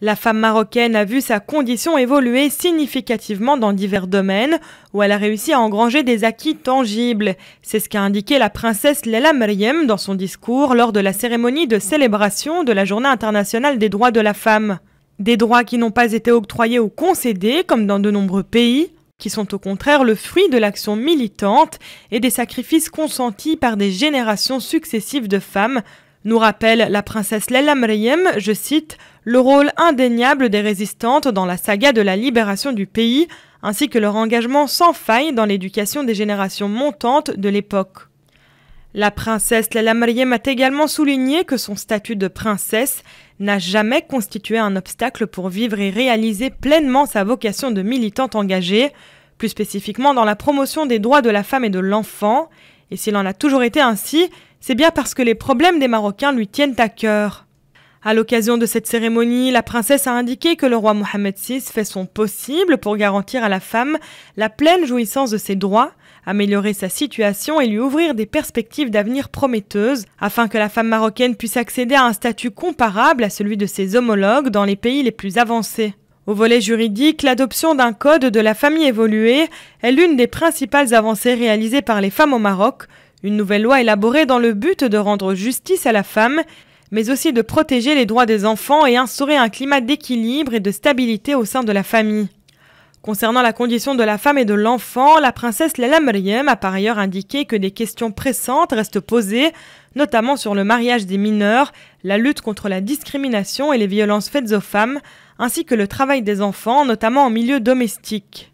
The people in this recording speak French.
La femme marocaine a vu sa condition évoluer significativement dans divers domaines où elle a réussi à engranger des acquis tangibles. C'est ce qu'a indiqué la princesse Leila Meriem dans son discours lors de la cérémonie de célébration de la Journée internationale des droits de la femme. Des droits qui n'ont pas été octroyés ou concédés comme dans de nombreux pays, qui sont au contraire le fruit de l'action militante et des sacrifices consentis par des générations successives de femmes, nous rappelle la princesse Leila Meriem, je cite, « le rôle indéniable des résistantes dans la saga de la libération du pays, ainsi que leur engagement sans faille dans l'éducation des générations montantes de l'époque ». La princesse Leila Meriem a également souligné que son statut de princesse n'a jamais constitué un obstacle pour vivre et réaliser pleinement sa vocation de militante engagée, plus spécifiquement dans la promotion des droits de la femme et de l'enfant, et s'il en a toujours été ainsi, c'est bien parce que les problèmes des Marocains lui tiennent à cœur. À l'occasion de cette cérémonie, la princesse a indiqué que le roi Mohammed VI fait son possible pour garantir à la femme la pleine jouissance de ses droits, améliorer sa situation et lui ouvrir des perspectives d'avenir prometteuses, afin que la femme marocaine puisse accéder à un statut comparable à celui de ses homologues dans les pays les plus avancés. Au volet juridique, l'adoption d'un code de la famille évoluée est l'une des principales avancées réalisées par les femmes au Maroc, une nouvelle loi élaborée dans le but de rendre justice à la femme, mais aussi de protéger les droits des enfants et instaurer un climat d'équilibre et de stabilité au sein de la famille. Concernant la condition de la femme et de l'enfant, la princesse Leila Meriem a par ailleurs indiqué que des questions pressantes restent posées, notamment sur le mariage des mineurs, la lutte contre la discrimination et les violences faites aux femmes, ainsi que le travail des enfants, notamment en milieu domestique.